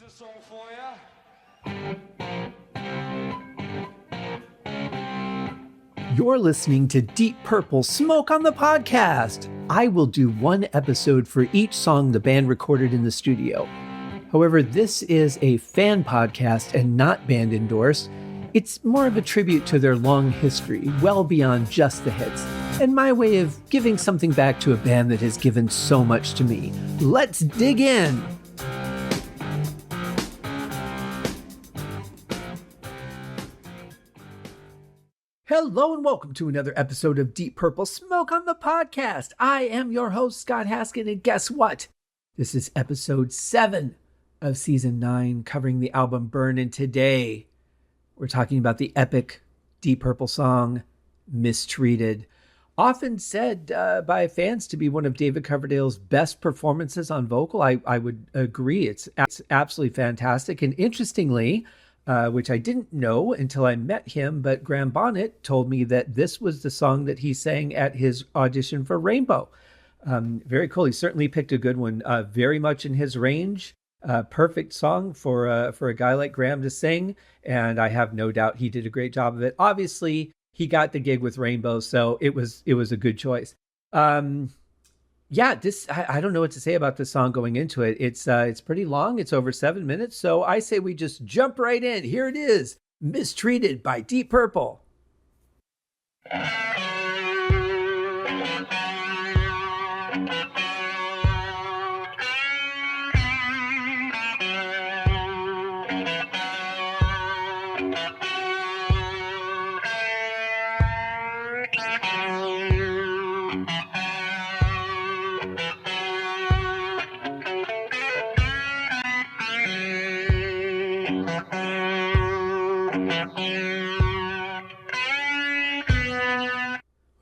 a song for you. You're listening to Deep Purple Smoke on the Podcast. I will do one episode for each song the band recorded in the studio. However, this is a fan podcast and not band endorsed. It's more of a tribute to their long history, well beyond just the hits, and my way of giving something back to a band that has given so much to me. Let's dig in! Hello and welcome to another episode of Deep Purple Smoke on the Podcast. I am your host, Scott Haskin, and guess what? This is episode 7 of season 9, covering the album Burn, and today we're talking about the epic Deep Purple song, Mistreated. Often said by fans to be one of David Coverdale's best performances on vocal. I would agree. It's absolutely fantastic. And interestingly, which I didn't know until I met him, but Graham Bonnet told me that this was the song that he sang at his audition for Rainbow. Very cool. He certainly picked a good one, very much in his range. Perfect song for a guy like Graham to sing, and I have no doubt he did a great job of it. Obviously, he got the gig with Rainbow, so it was a good choice. I don't know what to say about this song going into it. It's pretty long. It's over 7 minutes. So I say we just jump right in. Here it is, Mistreated by Deep Purple.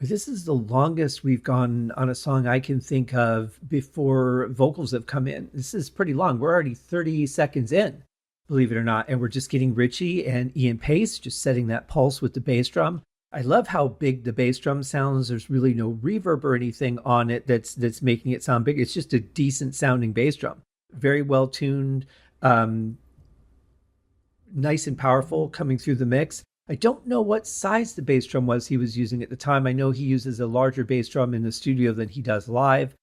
This is the longest we've gone on a song I can think of before vocals have come in. This is pretty long. We're already 30 seconds in, believe it or not. And we're just getting Ritchie and Ian Pace just setting that pulse with the bass drum. I love how big the bass drum sounds. There's really no reverb or anything on it that's making it sound big. It's just a decent sounding bass drum. Very well tuned, nice and powerful coming through the mix. I don't know what size the bass drum was he was using at the time. I know he uses a larger bass drum in the studio than he does live,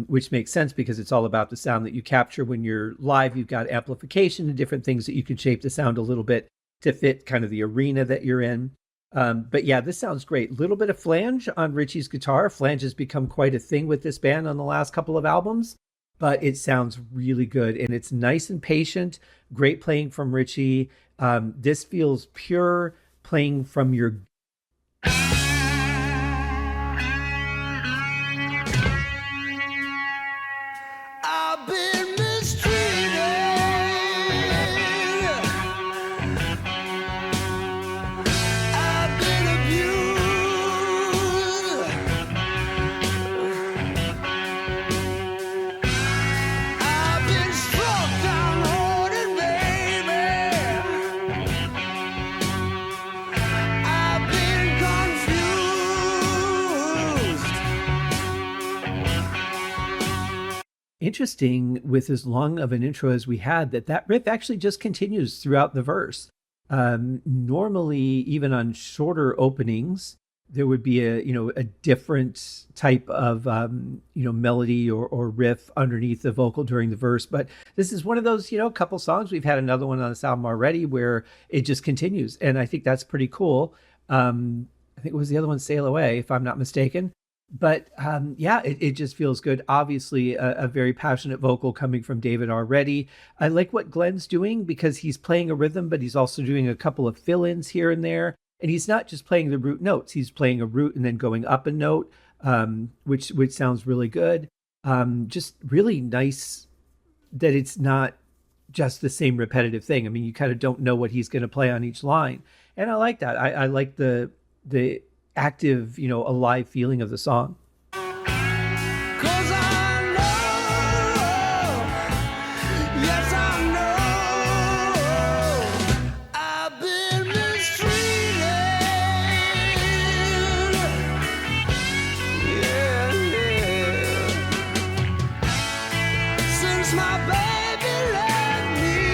which makes sense because it's all about the sound that you capture when you're live. You've got amplification and different things that you can shape the sound a little bit to fit kind of the arena that you're in. But yeah, this sounds great. Little bit of flange on Ritchie's guitar. Flange has become quite a thing with this band on the last couple of albums, but it sounds really good and it's nice and patient. Great playing from Ritchie. This feels pure playing from your... I've been mistreated. I've been abused. I've been struck down, hoarded, baby. I've been confused. Interesting with as long of an intro as we had that riff actually just continues throughout the verse. Normally, even on shorter openings, there would be a different type of melody or riff underneath the vocal during the verse. But this is one of those couple songs. We've had another one on this album already where it just continues, and I think that's pretty cool. I think it was the other one, Sail Away, if I'm not mistaken. But it just feels good. Obviously, a very passionate vocal coming from David already. I like what Glenn's doing because he's playing a rhythm, but he's also doing a couple of fill-ins here and there. And he's not just playing the root notes. He's playing a root and then going up a note, which sounds really good. Just really nice that it's not just the same repetitive thing. I mean, you kind of don't know what he's going to play on each line. And I like that. I like the active, alive feeling of the song. 'Cause I know, yes I know, I've been mistreated. Yeah, yeah. Since my baby left me.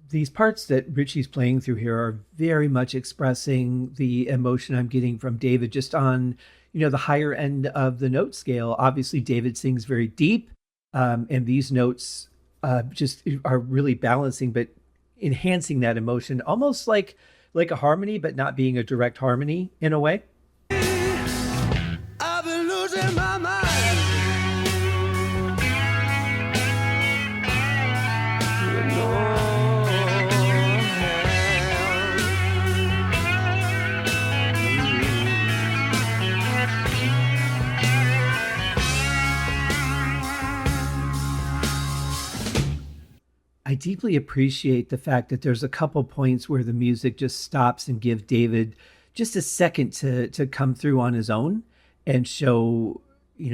these parts that Ritchie's playing through here are very much expressing the emotion I'm getting from David just on, the higher end of the note scale. Obviously, David sings very deep, and these notes just are really balancing, but enhancing that emotion, almost like a harmony, but not being a direct harmony in a way. I've been losing my mind. I deeply appreciate the fact that there's a couple points where the music just stops and give David just a second to come through on his own and show,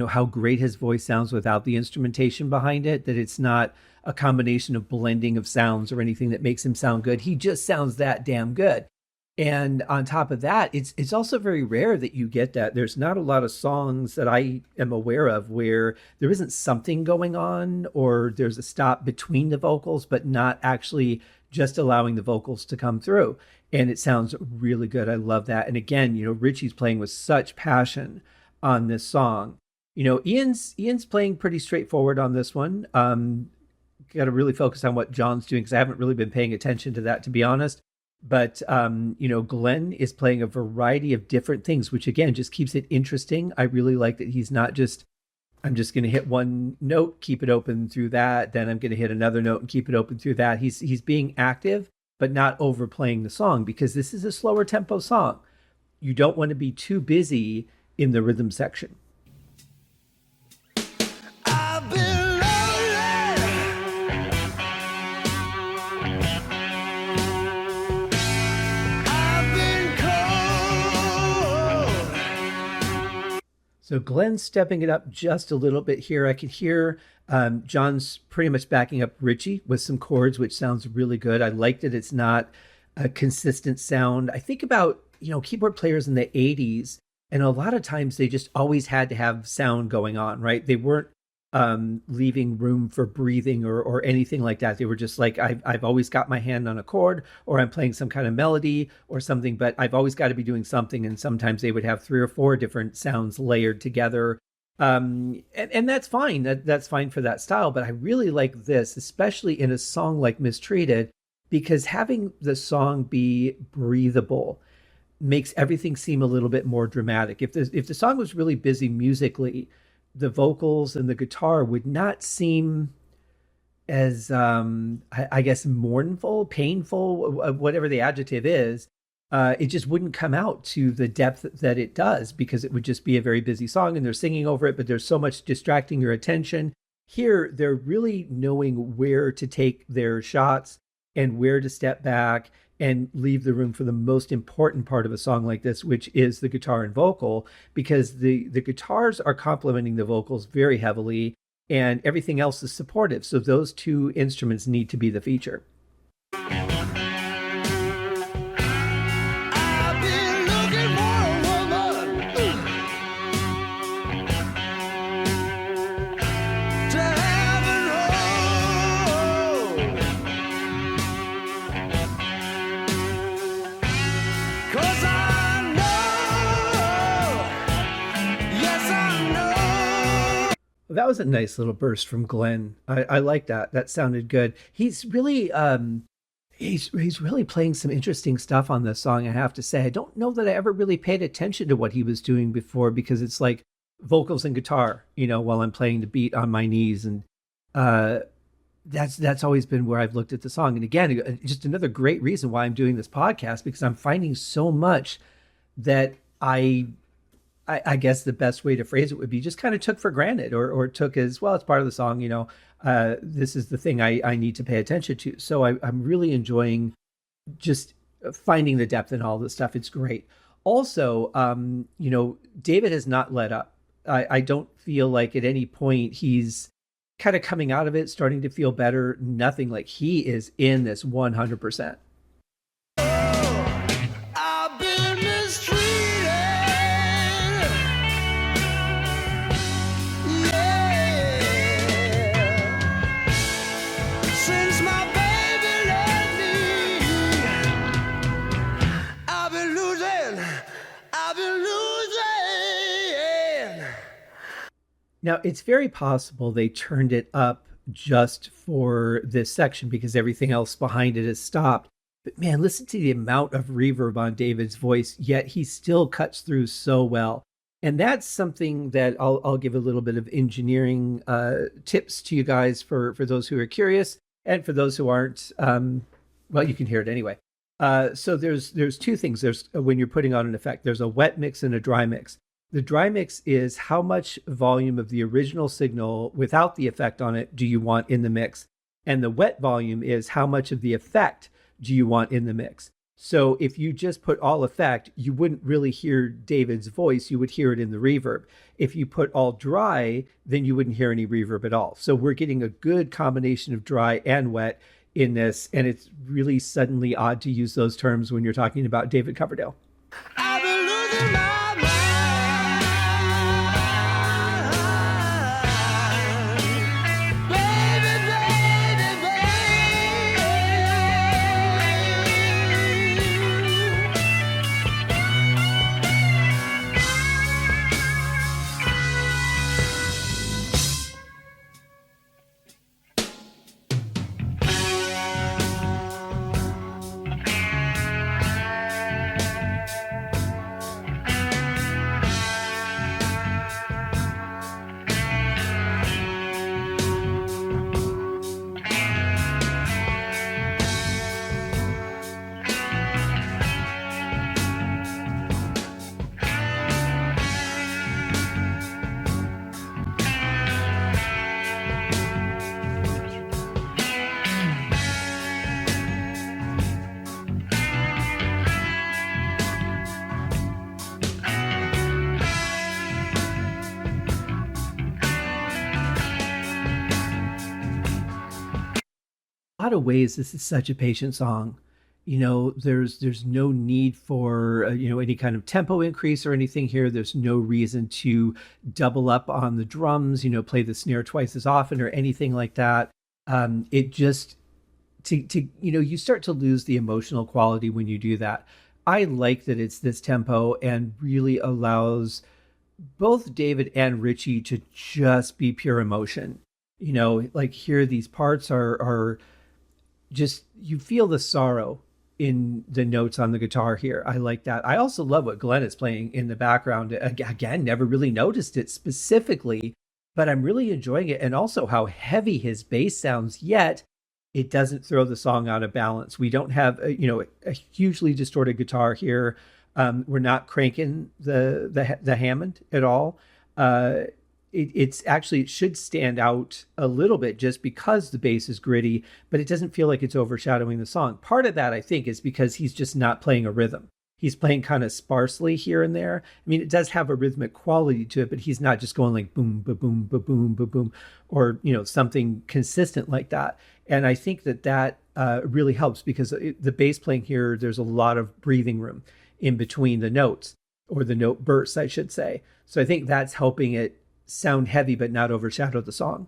how great his voice sounds without the instrumentation behind it, that it's not a combination of blending of sounds or anything that makes him sound good. He just sounds that damn good. And on top of that, it's also very rare that you get that. There's not a lot of songs that I am aware of where there isn't something going on or there's a stop between the vocals, but not actually just allowing the vocals to come through. And it sounds really good. I love that. And again, Ritchie's playing with such passion on this song. Ian's playing pretty straightforward on this one. Got to really focus on what John's doing because I haven't really been paying attention to that, to be honest. But, Glenn is playing a variety of different things, which again, just keeps it interesting. I really like that he's not just, I'm just going to hit one note, keep it open through that. Then I'm going to hit another note and keep it open through that. He's being active, but not overplaying the song because this is a slower tempo song. You don't want to be too busy in the rhythm section. I've been So Glenn's stepping it up just a little bit here. I can hear John's pretty much backing up Ritchie with some chords, which sounds really good. I like that it's not a consistent sound. I think about, keyboard players in the 80s, and a lot of times they just always had to have sound going on, right? They weren't leaving room for breathing or anything like that. They were just like, I've always got my hand on a chord or I'm playing some kind of melody or something, but I've always got to be doing something. And sometimes they would have 3 or 4 different sounds layered together. And that's fine. That's fine for that style. But I really like this, especially in a song like Mistreated, because having the song be breathable makes everything seem a little bit more dramatic. If the song was really busy musically, the vocals and the guitar would not seem as, I guess, mournful, painful, whatever the adjective is. It just wouldn't come out to the depth that it does because it would just be a very busy song and they're singing over it, but there's so much distracting your attention. Here, they're really knowing where to take their shots and where to step back and leave the room for the most important part of a song like this, which is the guitar and vocal, because the guitars are complementing the vocals very heavily and everything else is supportive. So those 2 instruments need to be the feature. I've been looking for a woman to have an hold. 'Cause I know, yes I know. That was a nice little burst from Glenn. I like that. That sounded good. He's really he's really playing some interesting stuff on this song, I have to say. I don't know that I ever really paid attention to what he was doing before because it's like vocals and guitar, while I'm playing the beat on my knees. And that's always been where I've looked at the song. And again, just another great reason why I'm doing this podcast, because I'm finding so much that I guess the best way to phrase it would be just kind of took for granted or took as, well, it's part of the song, this is the thing I need to pay attention to. So I'm really enjoying just finding the depth in all this stuff. It's great. Also, David has not let up. I don't feel like at any point he's kind of coming out of it, starting to feel better. Nothing. Like he is in this 100%. I've been mistreated. Yeah. Since my baby left me. Now, it's very possible they turned it up just for this section because everything else behind it has stopped. But man, listen to the amount of reverb on David's voice, yet he still cuts through so well. And that's something that I'll give a little bit of engineering tips to you guys for those who are curious, and for those who aren't. Well, you can hear it anyway. So there's two things. There's when you're putting on an effect, there's a wet mix and a dry mix. The dry mix is how much volume of the original signal without the effect on it do you want in the mix, and the wet volume is how much of the effect do you want in the mix. So if you just put all effect, you wouldn't really hear David's voice. You would hear it in the reverb. If you put all dry, then you wouldn't hear any reverb at all. So we're getting a good combination of dry and wet in this. And it's really suddenly odd to use those terms when you're talking about David Coverdale. I've been losing my mind. Baby, baby, A lot of ways, this is such a patient song. There's no need for any kind of tempo increase or anything here. There's no reason to double up on the drums, play the snare twice as often or anything like that. It just you start to lose the emotional quality when you do that. I like that it's this tempo and really allows both David and Ritchie to just be pure emotion. Like here, these parts are just, you feel the sorrow in the notes on the guitar here. I like that. I also love what Glenn is playing in the background. Again, never really noticed it specifically, but I'm really enjoying it. And also how heavy his bass sounds, yet it doesn't throw the song out of balance. We don't have a hugely distorted guitar here. We're not cranking the Hammond at all. It should stand out a little bit just because the bass is gritty, but it doesn't feel like it's overshadowing the song. Part of that, I think, is because he's just not playing a rhythm. He's playing kind of sparsely here and there. I mean, it does have a rhythmic quality to it, but he's not just going like boom, ba boom, ba boom, ba boom, or something consistent like that. And I think that really helps because the bass playing here, there's a lot of breathing room in between the notes, or the note bursts, I should say. So I think that's helping it sound heavy but not overshadow the song.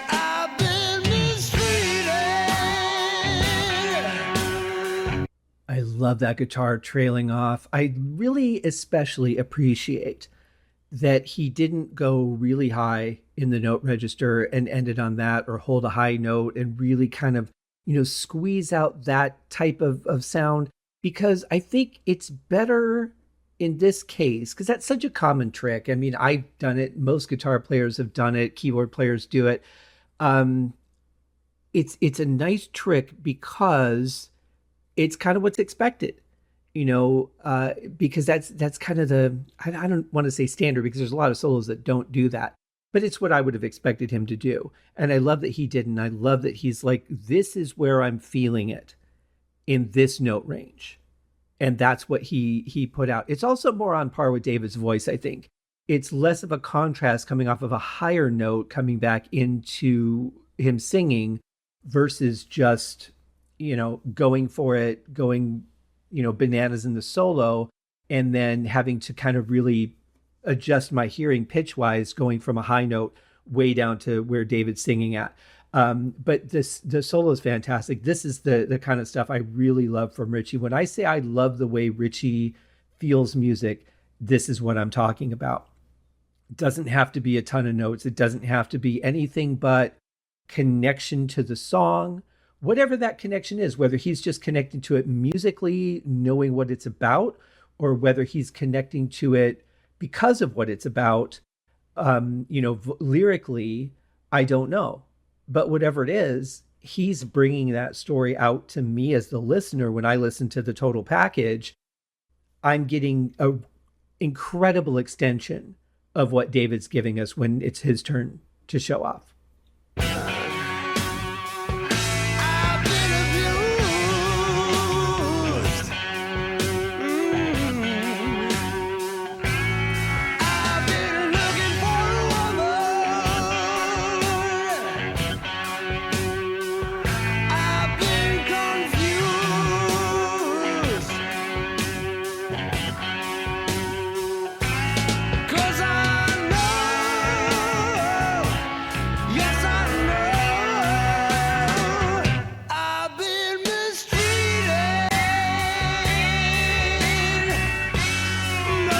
I've been mistreated. I love that guitar trailing off. I really especially appreciate that he didn't go really high in the note register and ended on that, or hold a high note and really kind of, squeeze out that type of sound, because I think it's better in this case, because that's such a common trick. I mean, I've done it. Most guitar players have done it. Keyboard players do it. It's a nice trick because it's kind of what's expected, because that's kind of I don't want to say standard, because there's a lot of solos that don't do that, but it's what I would have expected him to do. And I love that he didn't. I love that he's like, this is where I'm feeling it in this note range. and that's what he put out. It's also more on par with David's voice, I think. It's less of a contrast coming off of a higher note coming back into him singing versus just, going for it, going, bananas in the solo, and then having to kind of really adjust my hearing pitch wise, going from a high note way down to where David's singing at. But the solo is fantastic. This is the kind of stuff I really love from Ritchie. When I say I love the way Ritchie feels music, this is what I'm talking about. It doesn't have to be a ton of notes. It doesn't have to be anything but connection to the song, whatever that connection is, whether he's just connecting to it musically, knowing what it's about, or whether he's connecting to it because of what it's about, lyrically, I don't know. But whatever it is, he's bringing that story out to me as the listener. When I listen to the total package, I'm getting a incredible extension of what David's giving us when it's his turn to show off. I've been abused. I've been looking for a woman. I've been confused. 'Cause I know, yes I know, I've been mistreated. No.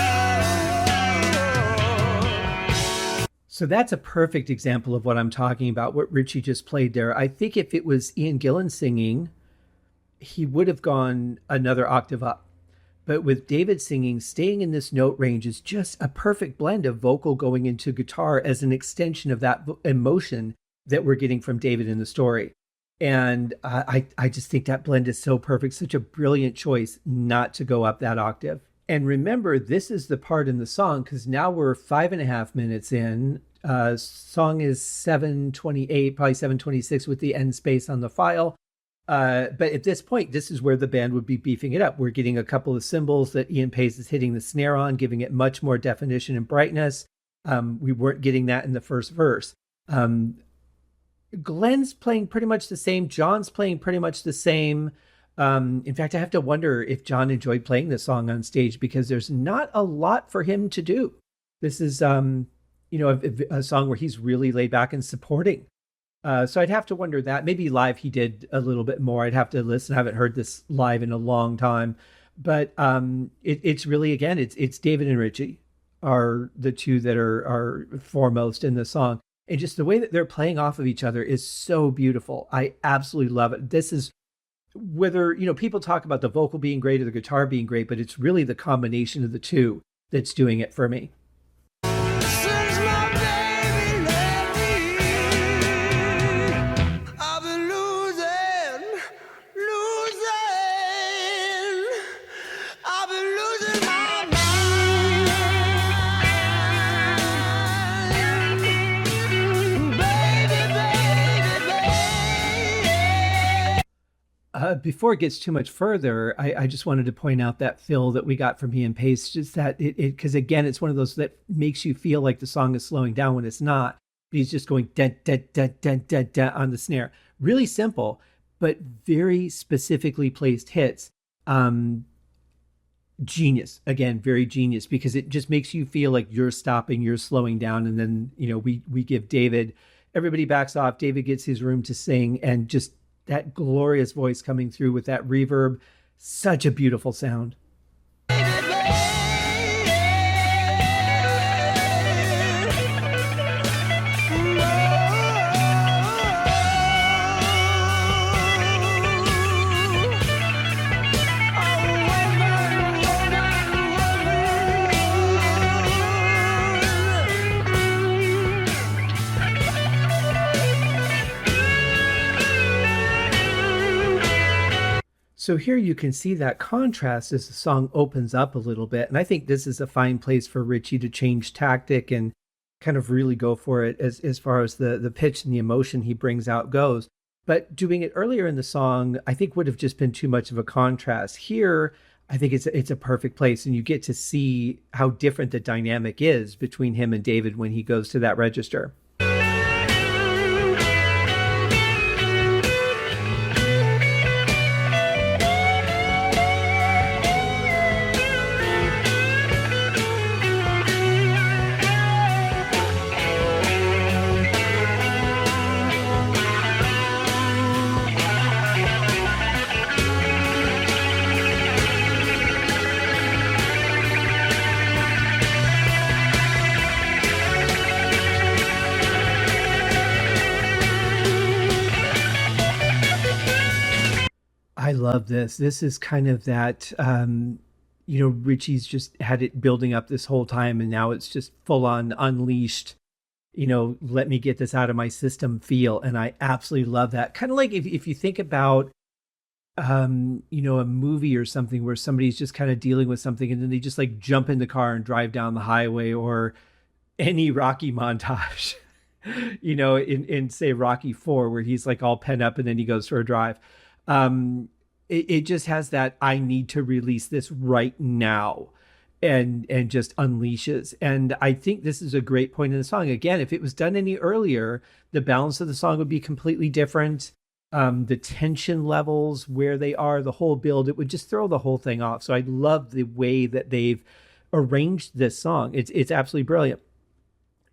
So that's a perfect example of what I'm talking about, what Ritchie just played there. I think if it was Ian Gillan singing, he would have gone another octave up. But with David singing, staying in this note range is just a perfect blend of vocal going into guitar as an extension of that emotion that we're getting from David in the story. And I just think that blend is so perfect, such a brilliant choice not to go up that octave. And remember, this is the part in the song, because now we're 5.5 minutes in. Song is 7:28, probably 7:26 with the end space on the file. But at this point, this is where the band would be beefing it up. We're getting a couple of cymbals that Ian Pace is hitting the snare on, giving it much more definition and brightness. We weren't getting that in the first verse. Glenn's playing pretty much the same. John's playing pretty much the same. In fact, I have to wonder if John enjoyed playing this song on stage, because there's not a lot for him to do. This is, a song where he's really laid back and supporting. So I'd have to wonder that. Maybe live he did a little bit more. I'd have to listen. I haven't heard this live in a long time. But it's really, again, it's David and Ritchie are the two that are foremost in the song. And just the way that they're playing off of each other is so beautiful. I absolutely love it. This is whether, people talk about the vocal being great or the guitar being great, but it's really the combination of the two that's doing it for me. Since my baby left me, I've been losing. I've been losing my mind. Baby. Before it gets too much further, I just wanted to point out that fill that we got from Ian Pace, just that because again, it's one of those that makes you feel like the song is slowing down when it's not. He's just going da da da da da da on the snare. Really simple, but very specifically placed hits. Genius. Again, very genius, because it just makes you feel like you're stopping, you're slowing down, and then we give David, everybody backs off, David gets his room to sing, and just that glorious voice coming through with that reverb. Such a beautiful sound. So here you can see that contrast as the song opens up a little bit. And I think this is a fine place for Ritchie to change tactic and kind of really go for it as far as the pitch and the emotion he brings out goes. But doing it earlier in the song, I think would have just been too much of a contrast. Here, I think it's a perfect place, and you get to see how different the dynamic is between him and David when he goes to that register. I love this. This is kind of that, Ritchie's just had it building up this whole time, and now it's just full on unleashed, let me get this out of my system feel. And I absolutely love that. Kind of like if you think about, a movie or something where somebody's just kind of dealing with something and then they just like jump in the car and drive down the highway, or any Rocky montage, in say Rocky 4, where he's like all pent up and then he goes for a drive. It just has that I need to release this right now, and just unleashes. And I think this is a great point in the song. Again, if it was done any earlier, the balance of the song would be completely different. The tension levels, where they are, the whole build, it would just throw the whole thing off. So I love the way that they've arranged this song. It's absolutely brilliant.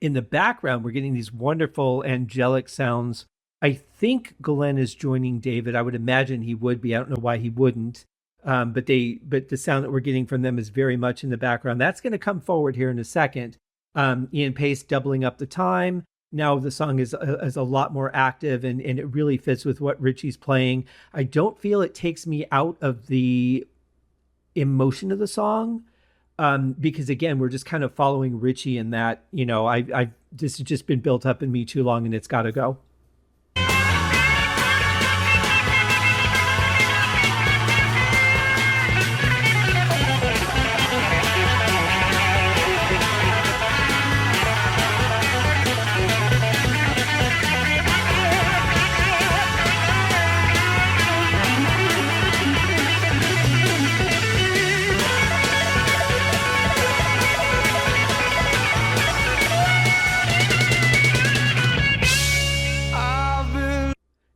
In the background, we're getting these wonderful angelic sounds. I think Glenn is joining David. I would imagine he would be. I don't know why he wouldn't. But the sound that we're getting from them is very much in the background. That's going to come forward here in a second. Ian Pace doubling up the time. Now the song is a lot more active, and it really fits with what Ritchie's playing. I don't feel it takes me out of the emotion of the song, because again, we're just kind of following Ritchie in that, this has just been built up in me too long, and it's got to go.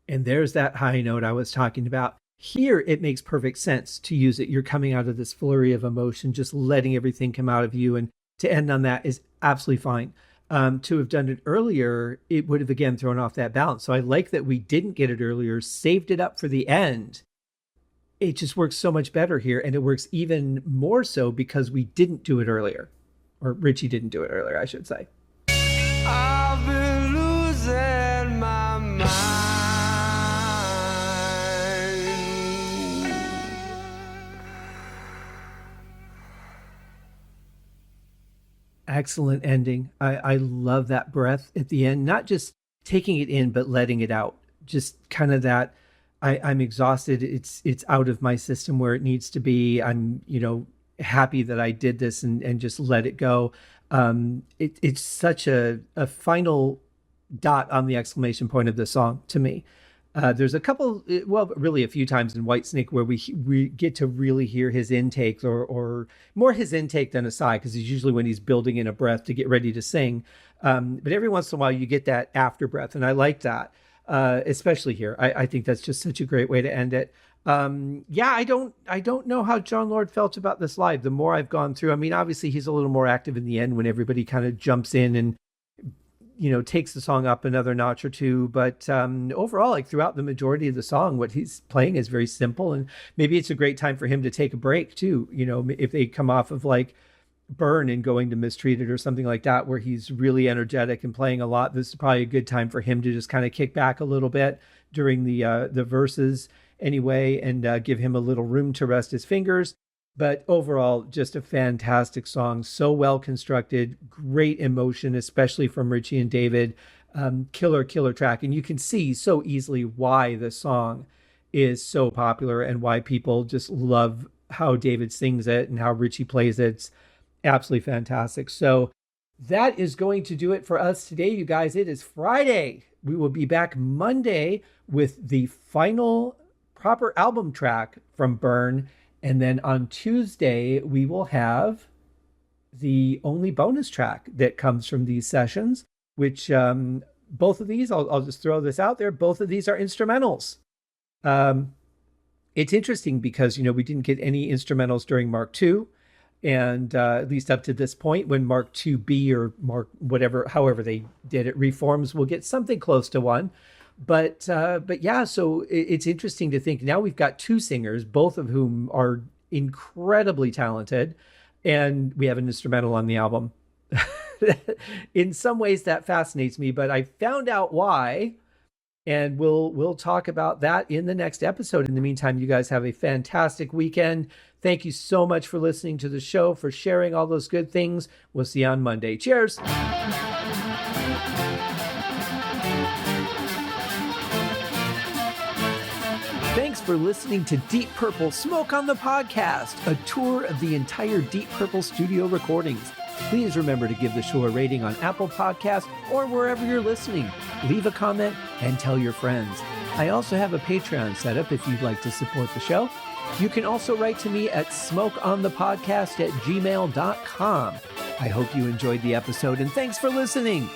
And there's that high note I was talking about. Here, it makes perfect sense to use it. You're coming out of this flurry of emotion, just letting everything come out of you. And to end on that is absolutely fine. To have done it earlier, it would have, again, thrown off that balance. So I like that we didn't get it earlier, saved it up for the end. It just works so much better here. And it works even more so because we didn't do it earlier. Or Ritchie didn't do it earlier, I should say. I've been losing my mind. Excellent ending. I love that breath at the end, not just taking it in, but letting it out. Just kind of that I'm exhausted. It's out of my system where it needs to be. I'm, happy that I did this, and just let it go. It's such a final dot on the exclamation point of the song to me. There's a couple, well, really a few times in Whitesnake where we get to really hear his intakes, or more his intake than a sigh, because he's usually when he's building in a breath to get ready to sing. But every once in a while you get that after breath, and I like that, especially here. I think that's just such a great way to end it. I don't know how John Lord felt about this live. The more I've gone through, I mean, obviously he's a little more active in the end when everybody kind of jumps in and takes the song up another notch or two. But overall, like throughout the majority of the song, what he's playing is very simple. And maybe it's a great time for him to take a break too. If they come off of like Burn and going to Mistreated or something like that, where he's really energetic and playing a lot, this is probably a good time for him to just kind of kick back a little bit during the verses anyway, and give him a little room to rest his fingers. But overall, just a fantastic song. So well constructed, great emotion, especially from Ritchie and David. Killer track. And you can see so easily why the song is so popular and why people just love how David sings it and how Ritchie plays it. It's absolutely fantastic. So that is going to do it for us today, you guys. It is Friday. We will be back Monday with the final proper album track from Burn. And then on Tuesday, we will have the only bonus track that comes from these sessions, which both of these, I'll just throw this out there, both of these are instrumentals. It's interesting because, we didn't get any instrumentals during Mark II. And at least up to this point, when Mark IIB or Mark whatever, however they did it, reforms, we'll get something close to one. But yeah, so it's interesting to think now we've got two singers, both of whom are incredibly talented, and we have an instrumental on the album. In some ways that fascinates me, but I found out why, and we'll talk about that in the next episode. In the meantime, you guys have a fantastic weekend. Thank you so much for listening to the show, for sharing all those good things. We'll see you on Monday. Cheers. Thanks for listening to Deep Purple Smoke on the Podcast, a tour of the entire Deep Purple studio recordings. Please remember to give the show a rating on Apple Podcasts or wherever you're listening. Leave a comment and tell your friends. I also have a Patreon set up if you'd like to support the show. You can also write to me at smokeonthepodcast@gmail.com. I hope you enjoyed the episode, and thanks for listening.